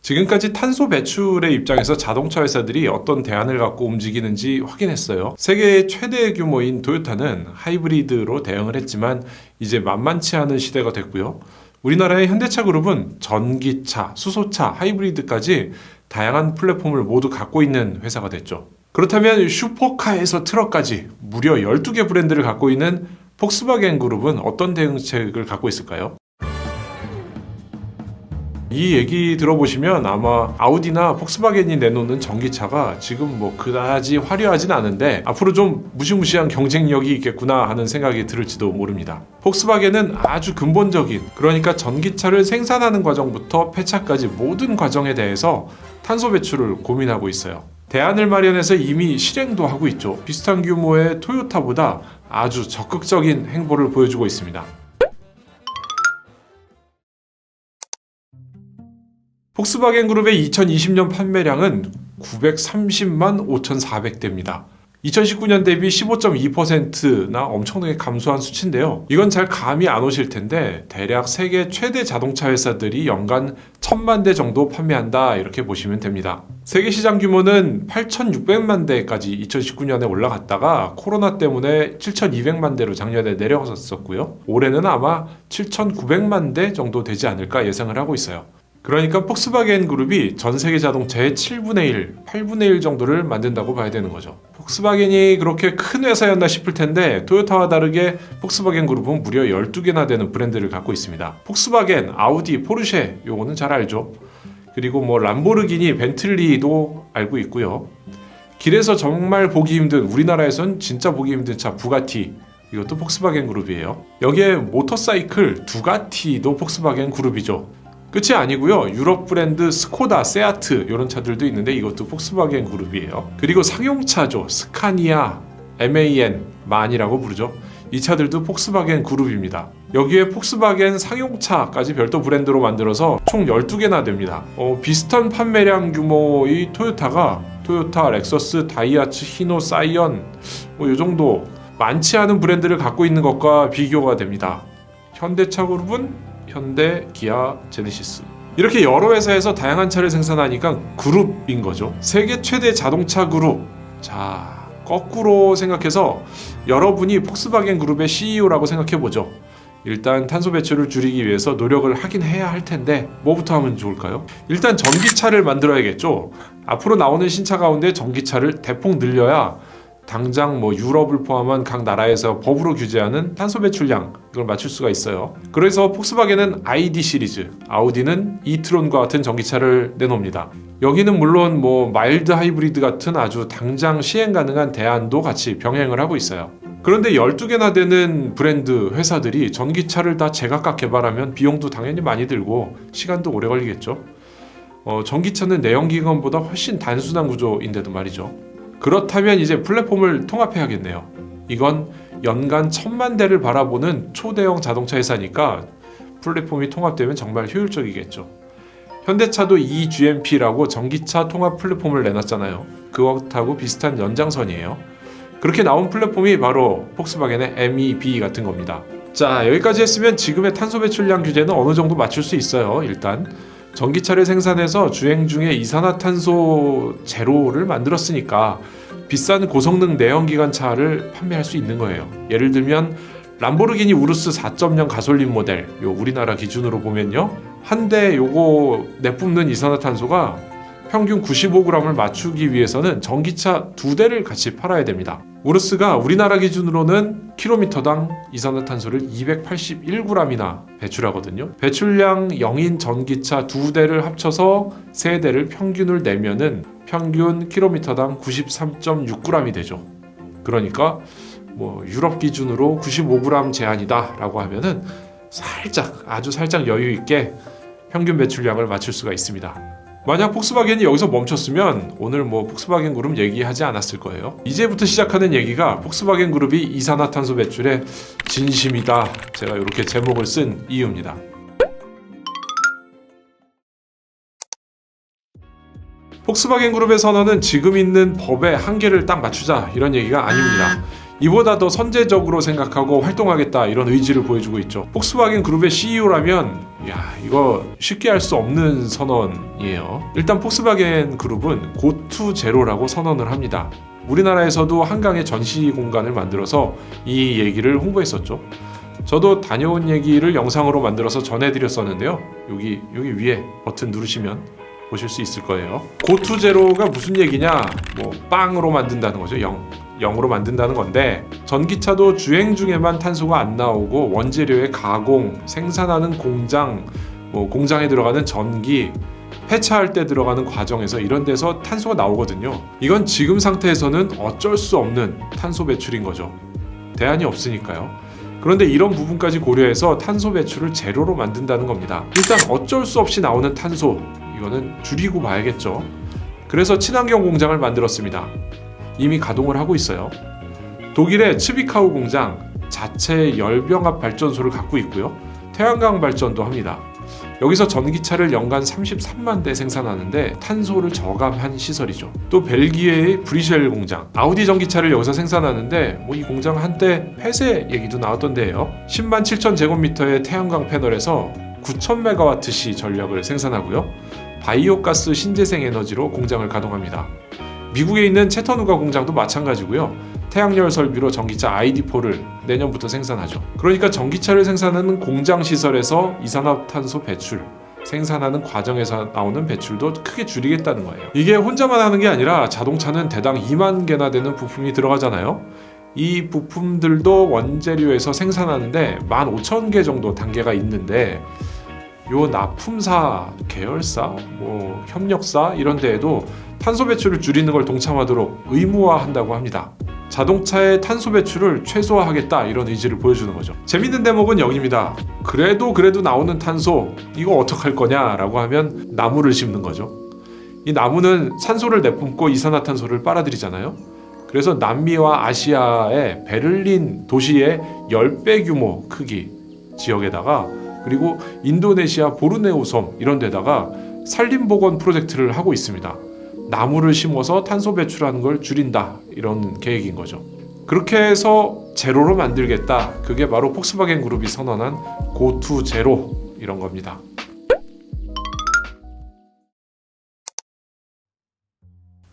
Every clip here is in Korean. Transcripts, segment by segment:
지금까지 탄소 배출의 입장에서 자동차 회사들이 어떤 대안을 갖고 움직이는지 확인했어요. 세계 최대 규모인 토요타는 하이브리드로 대응을 했지만 이제 만만치 않은 시대가 됐고요. 우리나라의 현대차 그룹은 전기차, 수소차, 하이브리드까지 다양한 플랫폼을 모두 갖고 있는 회사가 됐죠. 그렇다면 슈퍼카에서 트럭까지 무려 12개 브랜드를 갖고 있는 폭스바겐 그룹은 어떤 대응책을 갖고 있을까요? 이 얘기 들어보시면 아마 아우디나 폭스바겐이 내놓는 전기차가 지금 뭐 그다지 화려하진 않은데 앞으로 좀 무시무시한 경쟁력이 있겠구나 하는 생각이 들을지도 모릅니다. 폭스바겐은 아주 근본적인, 그러니까 전기차를 생산하는 과정부터 폐차까지 모든 과정에 대해서 탄소 배출을 고민하고 있어요. 대안을 마련해서 이미 실행도 하고 있죠. 비슷한 규모의 토요타보다 아주 적극적인 행보를 보여주고 있습니다. 폭스바겐 그룹의 2020년 판매량은 930만 5,400대입니다. 2019년 대비 15.2%나 엄청나게 감소한 수치인데요. 이건 잘 감이 안 오실 텐데 대략 세계 최대 자동차 회사들이 연간 1,000만 대 정도 판매한다 이렇게 보시면 됩니다. 세계 시장 규모는 8,600만 대까지 2019년에 올라갔다가 코로나 때문에 7,200만 대로 작년에 내려갔었고요. 올해는 아마 7,900만 대 정도 되지 않을까 예상을 하고 있어요. 그러니까 폭스바겐 그룹이 전 세계 자동차의 7분의 1, 8분의 1 정도를 만든다고 봐야 되는 거죠. 폭스바겐이 그렇게 큰 회사였나 싶을 텐데 토요타와 다르게 폭스바겐 그룹은 무려 12개나 되는 브랜드를 갖고 있습니다. 폭스바겐, 아우디, 포르쉐 요거는 잘 알죠. 그리고 뭐 람보르기니, 벤틀리도 알고 있고요. 길에서 정말 보기 힘든, 우리나라에선 진짜 보기 힘든 차 부가티, 이것도 폭스바겐 그룹이에요. 여기에 모터사이클 두가티도 폭스바겐 그룹이죠. 끝이 아니고요. 유럽 브랜드 스코다, 세아트 이런 차들도 있는데 이것도 폭스바겐 그룹이에요. 그리고 상용차죠. 스카니아, MAN, 만이라고 부르죠. 이 차들도 폭스바겐 그룹입니다. 여기에 폭스바겐 상용차까지 별도 브랜드로 만들어서 총 12개나 됩니다. 비슷한 판매량 규모의 토요타가 토요타, 렉서스, 다이하츠, 히노, 사이언 이 정도 많지 않은 브랜드를 갖고 있는 것과 비교가 됩니다. 현대차 그룹은 현대, 기아, 제네시스 이렇게 여러 회사에서 다양한 차를 생산하니까 그룹인 거죠. 세계 최대 자동차 그룹. 자, 거꾸로 생각해서 여러분이 폭스바겐 그룹의 CEO라고 생각해보죠. 일단 탄소 배출을 줄이기 위해서 노력을 하긴 해야 할 텐데 뭐부터 하면 좋을까요? 일단 전기차를 만들어야겠죠. 앞으로 나오는 신차 가운데 전기차를 대폭 늘려야 당장 뭐 유럽을 포함한 각 나라에서 법으로 규제하는 탄소 배출량 이걸 맞출 수가 있어요. 그래서 폭스바겐은 ID 시리즈, 아우디는 이트론과 같은 전기차를 내놓습니다. 여기는 물론 뭐 마일드 하이브리드 같은 아주 당장 시행 가능한 대안도 같이 병행을 하고 있어요. 그런데 12개나 되는 브랜드 회사들이 전기차를 다 제각각 개발하면 비용도 당연히 많이 들고 시간도 오래 걸리겠죠. 전기차는 내연기관보다 훨씬 단순한 구조인데도 말이죠. 그렇다면 이제 플랫폼을 통합해야겠네요. 이건 연간 1,000만 대를 바라보는 초대형 자동차 회사니까 플랫폼이 통합되면 정말 효율적이겠죠. 현대차도 eGMP라고 전기차 통합 플랫폼을 내놨잖아요. 그것하고 비슷한 연장선이에요. 그렇게 나온 플랫폼이 바로 폭스바겐의 MEB 같은 겁니다. 자, 여기까지 했으면 지금의 탄소 배출량 규제는 어느 정도 맞출 수 있어요. 일단 전기차를 생산해서 주행 중에 이산화탄소 제로를 만들었으니까 비싼 고성능 내연기관 차를 판매할 수 있는 거예요. 예를 들면 람보르기니 우루스 4.0 가솔린 모델, 요 우리나라 기준으로 보면요, 한 대 요거 내뿜는 이산화탄소가 평균 95g을 맞추기 위해서는 전기차 2대를 같이 팔아야 됩니다. 우루스가 우리나라 기준으로는 킬로미터당 이산화탄소를 281g이나 배출하거든요. 배출량 0인 전기차 2대를 합쳐서 3대를 평균을 내면은 평균 킬로미터당 93.6g이 되죠. 그러니까 뭐 유럽 기준으로 95g 제한이다 라고 하면은 살짝, 아주 살짝 여유 있게 평균 배출량을 맞출 수가 있습니다. 만약 폭스바겐이 여기서 멈췄으면 오늘 뭐 폭스바겐 그룹 얘기하지 않았을 거예요. 이제부터 시작하는 얘기가 폭스바겐 그룹이 이산화탄소 배출에 진심이다. 제가 이렇게 제목을 쓴 이유입니다. 폭스바겐 그룹의 선언은 지금 있는 법의 한계를 딱 맞추자 이런 얘기가 아닙니다. 이보다 더 선제적으로 생각하고 활동하겠다 이런 의지를 보여주고 있죠. 폭스바겐 그룹의 CEO라면 이거 쉽게 할 수 없는 선언이에요. 일단 폭스바겐 그룹은 고투 제로라고 선언을 합니다. 우리나라에서도 한강에 전시 공간을 만들어서 이 얘기를 홍보했었죠. 저도 다녀온 얘기를 영상으로 만들어서 전해드렸었는데요. 여기 위에 버튼 누르시면 보실 수 있을 거예요. 고투 제로가 무슨 얘기냐? 빵으로 만든다는 거죠. 0으로 만든다는 건데, 전기차도 주행 중에만 탄소가 안 나오고 원재료의 가공, 생산하는 공장, 공장에 들어가는 전기, 폐차할 때 들어가는 과정에서 이런 데서 탄소가 나오거든요. 이건 지금 상태에서는 어쩔 수 없는 탄소 배출인 거죠. 대안이 없으니까요. 그런데 이런 부분까지 고려해서 탄소 배출을 제로로 만든다는 겁니다. 일단 어쩔 수 없이 나오는 탄소, 이거는 줄이고 봐야겠죠. 그래서 친환경 공장을 만들었습니다. 이미 가동을 하고 있어요. 독일의 츠비카우 공장 자체 열병합 발전소를 갖고 있고요. 태양광 발전도 합니다. 여기서 전기차를 연간 33만 대 생산하는데 탄소를 저감한 시설이죠. 또 벨기에의 브리셀 공장, 아우디 전기차를 여기서 생산하는데 이 공장 한때 폐쇄 얘기도 나왔던데요. 10만 7천 제곱미터의 태양광 패널에서 9,000메가와트시 전력을 생산하고요. 바이오가스 신재생 에너지로 공장을 가동합니다. 미국에 있는 채터누가 공장도 마찬가지고요. 태양열 설비로 전기차 ID4를 내년부터 생산하죠. 그러니까 전기차를 생산하는 공장 시설에서 이산화탄소 배출, 생산하는 과정에서 나오는 배출도 크게 줄이겠다는 거예요. 이게 혼자만 하는 게 아니라 자동차는 대당 2만 개나 되는 부품이 들어가잖아요. 이 부품들도 원재료에서 생산하는데 15,000개 정도 단계가 있는데, 요 납품사, 계열사, 협력사 이런 데에도 탄소 배출을 줄이는 걸 동참하도록 의무화한다고 합니다. 자동차의 탄소 배출을 최소화하겠다 이런 의지를 보여주는 거죠. 재밌는 대목은 여기입니다. 그래도 나오는 탄소 이거 어떡할 거냐라고 하면 나무를 심는 거죠. 이 나무는 산소를 내뿜고 이산화탄소를 빨아들이잖아요. 그래서 남미와 아시아의 베를린 도시의 10배 규모 크기 지역에다가, 그리고 인도네시아 보르네오 섬 이런 데다가 산림복원 프로젝트를 하고 있습니다. 나무를 심어서 탄소 배출하는 걸 줄인다 이런 계획인 거죠. 그렇게 해서 제로로 만들겠다. 그게 바로 폭스바겐 그룹이 선언한 고투 제로 이런 겁니다.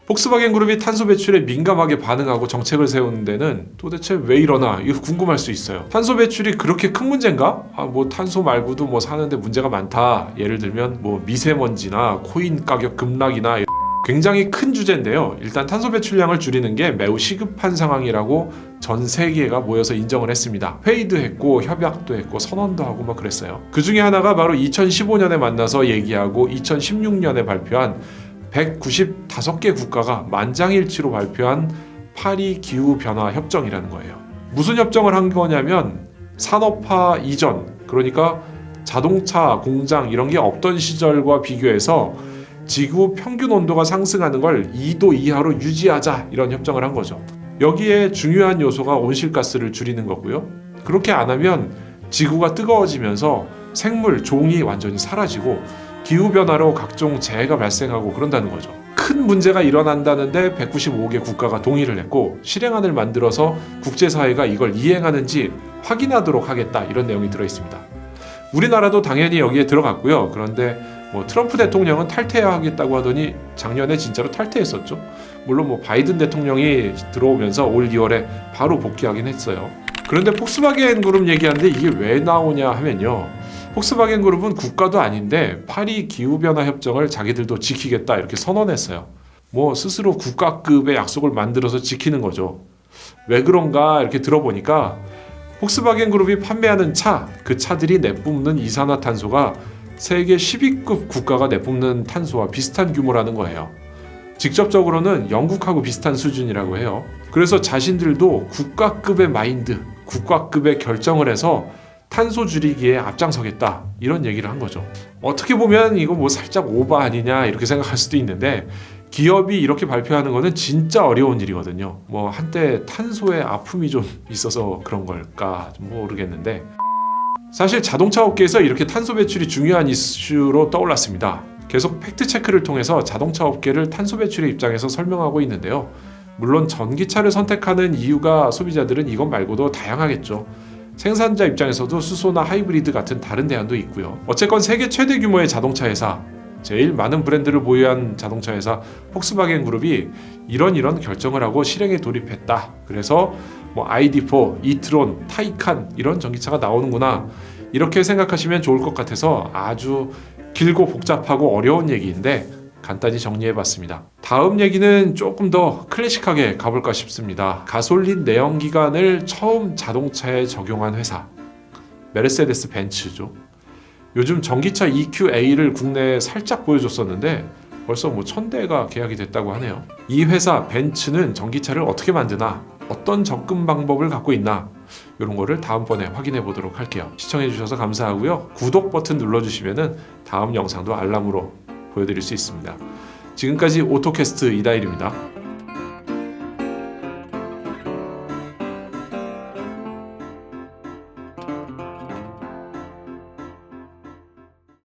폭스바겐 그룹이 탄소 배출에 민감하게 반응하고 정책을 세우는 데는 도대체 왜 이러나 이거 궁금할 수 있어요. 탄소 배출이 그렇게 큰 문제인가? 탄소 말고도 사는데 문제가 많다. 예를 들면 미세먼지나 코인 가격 급락이나 굉장히 큰 주제인데요. 일단 탄소 배출량을 줄이는 게 매우 시급한 상황이라고 전 세계가 모여서 인정을 했습니다. 회의도 했고 협약도 했고 선언도 하고 그랬어요. 그 중에 하나가 바로 2015년에 만나서 얘기하고 2016년에 발표한 195개 국가가 만장일치로 발표한 파리 기후변화 협정이라는 거예요. 무슨 협정을 한 거냐면 산업화 이전, 그러니까 자동차, 공장 이런 게 없던 시절과 비교해서 지구 평균 온도가 상승하는 걸 2도 이하로 유지하자 이런 협정을 한 거죠. 여기에 중요한 요소가 온실가스를 줄이는 거고요. 그렇게 안 하면 지구가 뜨거워지면서 생물, 종이 완전히 사라지고 기후변화로 각종 재해가 발생하고 그런다는 거죠. 큰 문제가 일어난다는데 195개 국가가 동의를 했고 실행안을 만들어서 국제사회가 이걸 이행하는지 확인하도록 하겠다 이런 내용이 들어있습니다. 우리나라도 당연히 여기에 들어갔고요. 그런데 트럼프 대통령은 탈퇴하겠다고 하더니 작년에 진짜로 탈퇴했었죠. 물론 바이든 대통령이 들어오면서 올 2월에 바로 복귀하긴 했어요. 그런데 폭스바겐 그룹 얘기하는데 이게 왜 나오냐 하면요. 폭스바겐 그룹은 국가도 아닌데 파리 기후변화 협정을 자기들도 지키겠다 이렇게 선언했어요. 스스로 국가급의 약속을 만들어서 지키는 거죠. 왜 그런가 이렇게 들어보니까 폭스바겐 그룹이 판매하는 차, 그 차들이 내뿜는 이산화탄소가 세계 10위급 국가가 내뿜는 탄소와 비슷한 규모라는 거예요. 직접적으로는 영국하고 비슷한 수준이라고 해요. 그래서 자신들도 국가급의 마인드, 국가급의 결정을 해서 탄소 줄이기에 앞장서겠다 이런 얘기를 한 거죠. 어떻게 보면 이거 살짝 오바 아니냐 이렇게 생각할 수도 있는데 기업이 이렇게 발표하는 거는 진짜 어려운 일이거든요. 한때 탄소에 아픔이 좀 있어서 그런 걸까 모르겠는데, 사실 자동차 업계에서 이렇게 탄소 배출이 중요한 이슈로 떠올랐습니다. 계속 팩트 체크를 통해서 자동차 업계를 탄소 배출의 입장에서 설명하고 있는데요. 물론 전기차를 선택하는 이유가 소비자들은 이것 말고도 다양하겠죠. 생산자 입장에서도 수소나 하이브리드 같은 다른 대안도 있고요. 어쨌건 세계 최대 규모의 자동차 회사, 제일 많은 브랜드를 보유한 자동차 회사 폭스바겐 그룹이 이런 결정을 하고 실행에 돌입했다. 그래서 ID4, 이트론, 타이칸 이런 전기차가 나오는구나. 이렇게 생각하시면 좋을 것 같아서 아주 길고 복잡하고 어려운 얘기인데 간단히 정리해봤습니다. 다음 얘기는 조금 더 클래식하게 가볼까 싶습니다. 가솔린 내연기관을 처음 자동차에 적용한 회사, 메르세데스 벤츠죠. 요즘 전기차 EQA를 국내에 살짝 보여줬었는데 벌써 1000대가 계약이 됐다고 하네요. 이 회사 벤츠는 전기차를 어떻게 만드나, 어떤 접근 방법을 갖고 있나, 이런 거를 다음번에 확인해 보도록 할게요. 시청해 주셔서 감사하고요. 구독 버튼 눌러주시면 다음 영상도 알람으로 보여드릴 수 있습니다. 지금까지 오토캐스트 이다일입니다.